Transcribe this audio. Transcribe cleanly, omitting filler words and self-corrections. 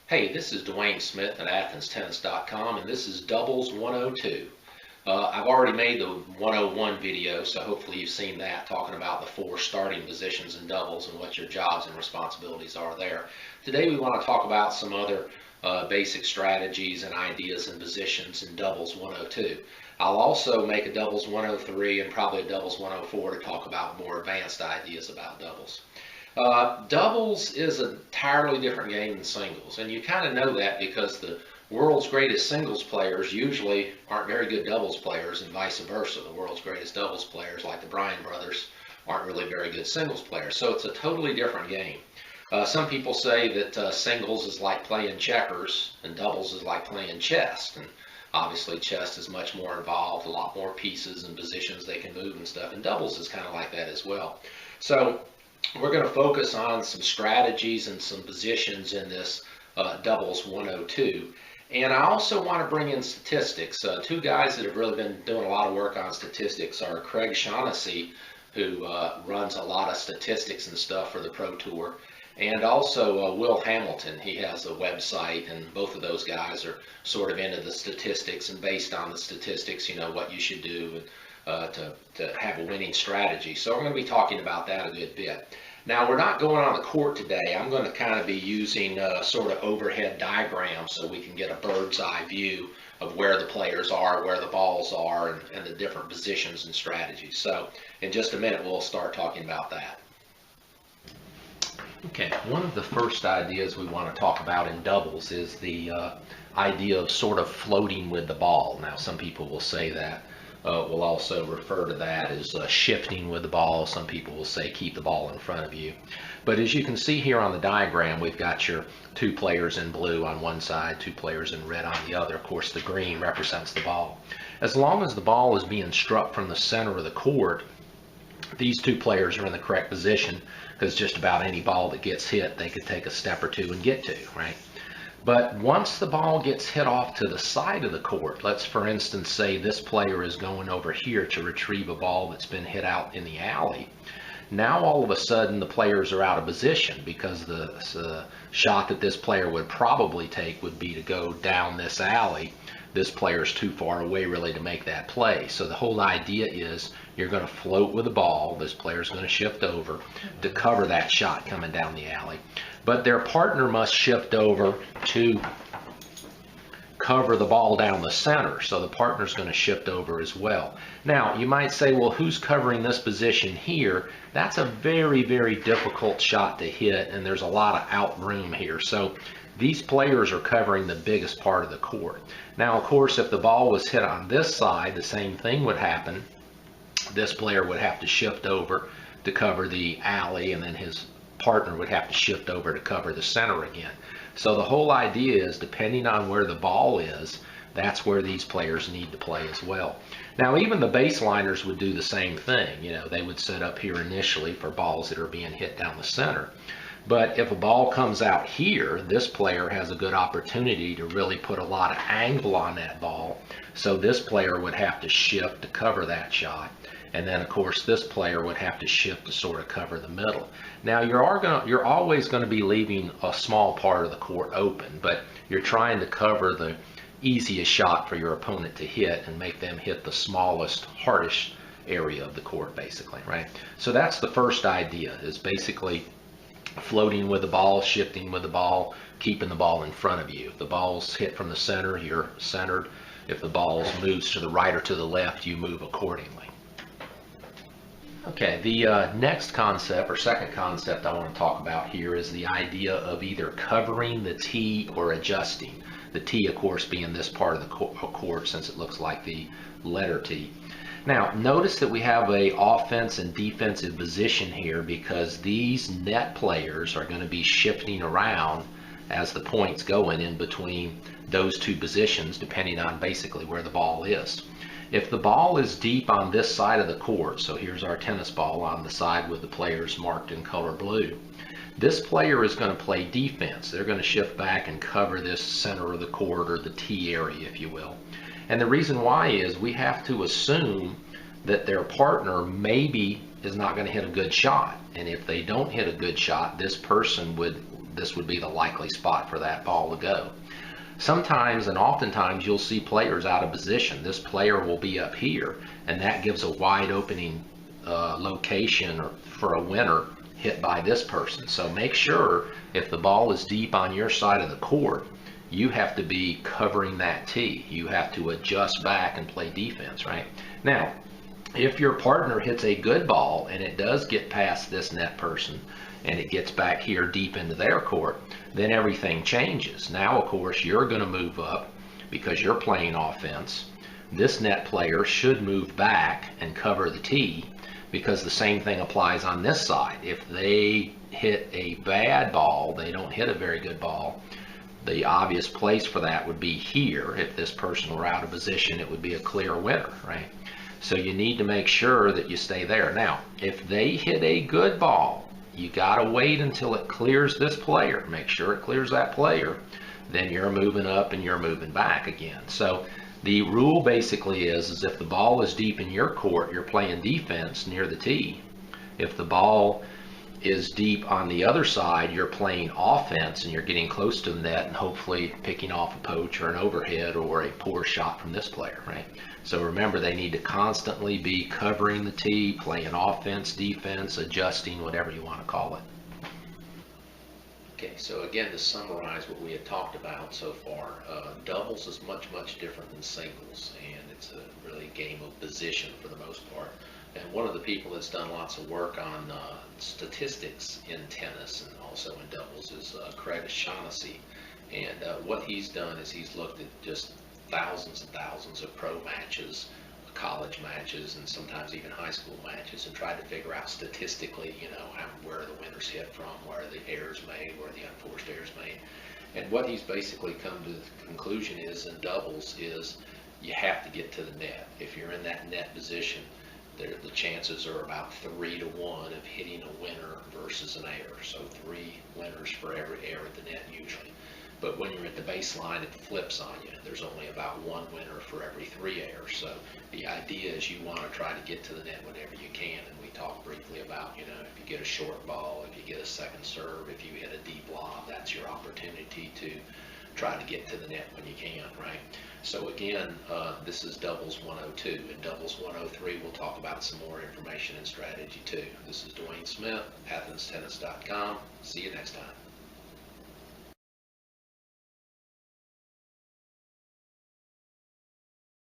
Hey, this is Dwayne Smith at AthensTennis.com, and this is Doubles 102. I've already made the 101 video, so hopefully you've seen that, talking about the 4 starting positions in doubles and what your jobs and responsibilities are there. Today we want to talk about some other basic strategies and ideas and positions in doubles 102. I'll also make a doubles 103 and probably a doubles 104 to talk about more advanced ideas about doubles. Doubles is an entirely different game than singles, and you kind of know that because the world's greatest singles players usually aren't very good doubles players, and vice versa. The world's greatest doubles players, like the Bryan brothers, aren't really very good singles players. So it's a totally different game. Some people say that singles is like playing checkers and doubles is like playing chess. And obviously chess is much more involved, a lot more pieces and positions they can move and stuff. And doubles is kind of like that as well. So we're going to focus on some strategies and some positions in this doubles 102. And I also want to bring in statistics. 2 guys that have really been doing a lot of work on statistics are Craig Shaughnessy, who runs a lot of statistics and stuff for the Pro Tour, and also Will Hamilton. He has a website, and both of those guys are sort of into the statistics, and based on the statistics, you know, what you should do to have a winning strategy. So we're going to be talking about that a good bit. Now, we're not going on the court today. I'm going to kind of be using sort of overhead diagrams so we can get a bird's eye view of where the players are, where the balls are, and the different positions and strategies. So in just a minute, we'll start talking about that. Okay, one of the first ideas we want to talk about in doubles is the idea of sort of floating with the ball. Now, some people will say that. We'll also refer to that as shifting with the ball. Some people will say keep the ball in front of you. But as you can see here on the diagram, we've got your 2 players in blue on one side, 2 players in red on the other. Of course, the green represents the ball. As long as the ball is being struck from the center of the court, these 2 players are in the correct position, because just about any ball that gets hit, they could take a step or 2 and get to, right? But once the ball gets hit off to the side of the court, let's for instance say this player is going over here to retrieve a ball that's been hit out in the alley. Now all of a sudden the players are out of position, because the shot that this player would probably take would be to go down this alley. This player's too far away really to make that play. So the whole idea is you're going to float with the ball. This player's going to shift over to cover that shot coming down the alley. But their partner must shift over to cover the ball down the center. So the partner's going to shift over as well. Now, you might say, well, who's covering this position here? That's a very, very difficult shot to hit, and there's a lot of out room here. So these players are covering the biggest part of the court. Now, of course, if the ball was hit on this side, the same thing would happen. This player would have to shift over to cover the alley, and then his partner would have to shift over to cover the center again. So the whole idea is, depending on where the ball is, that's where these players need to play as well. Now, even the baseliners would do the same thing. You know, they would set up here initially for balls that are being hit down the center. But if a ball comes out here, this player has a good opportunity to really put a lot of angle on that ball. So this player would have to shift to cover that shot. And then, of course, this player would have to shift to sort of cover the middle. Now, you're always going to be leaving a small part of the court open, but you're trying to cover the easiest shot for your opponent to hit and make them hit the smallest, hardest area of the court, basically, right? So that's the first idea, is basically floating with the ball, shifting with the ball, keeping the ball in front of you. If the ball's hit from the center, you're centered. If the ball moves to the right or to the left, you move accordingly. Okay, the next concept, or second concept I want to talk about here, is the idea of either covering the tee or adjusting. The tee, of course, being this part of the court, since it looks like the letter T. Now, notice that we have a offense and defensive position here, because these net players are going to be shifting around as the point's going in between those 2 positions, depending on basically where the ball is. If the ball is deep on this side of the court, so here's our tennis ball on the side with the players marked in color blue, this player is going to play defense. They're going to shift back and cover this center of the court, or the tee area, if you will. And the reason why is we have to assume that their partner maybe is not going to hit a good shot. And if they don't hit a good shot, this person would this would be the likely spot for that ball to go. Sometimes and oftentimes you'll see players out of position. This player will be up here, and that gives a wide opening location for a winner hit by this person. So make sure if the ball is deep on your side of the court, you have to be covering that tee. You have to adjust back and play defense, right? Now, if your partner hits a good ball and it does get past this net person and it gets back here deep into their court, then everything changes. Now, of course, you're going to move up because you're playing offense. This net player should move back and cover the tee because the same thing applies on this side. If they hit a bad ball, they don't hit a very good ball, the obvious place for that would be here. If this person were out of position, it would be a clear winner, right? So you need to make sure that you stay there. Now, if they hit a good ball, you got to wait until it clears this player. Make sure it clears that player. Then you're moving up and you're moving back again. So the rule basically is if the ball is deep in your court, you're playing defense near the tee. If the ball is deep on the other side, you're playing offense and you're getting close to the net and hopefully picking off a poach or an overhead or a poor shot from this player, right? So remember, they need to constantly be covering the tee, playing offense, defense, adjusting, whatever you want to call it. Okay, so again, to summarize what we had talked about so far, doubles is much, much different than singles, and it's a really game of position for the most part. And one of the people that's done lots of work on statistics in tennis and also in doubles is Craig O'Shaughnessy. And what he's done is he's looked at just thousands and thousands of pro matches, college matches, and sometimes even high school matches, and tried to figure out statistically, where the winners hit from, where the errors made, where the unforced errors made. And what he's basically come to the conclusion is in doubles is you have to get to the net. If you're in that net position, the chances are about 3 to 1 of hitting a winner versus an error. So 3 winners for every error at the net usually. But when you're at the baseline, it flips on you. There's only about 1 winner for every 3 errors. So the idea is you want to try to get to the net whenever you can. And we talked briefly about, if you get a short ball, if you get a second serve, if you hit a deep lob, that's your opportunity to try to get to the net when you can, right? So again, this is doubles 102. In doubles 103, we'll talk about some more information and strategy too. This is Dwayne Smith, AthensTennis.com. See you next time.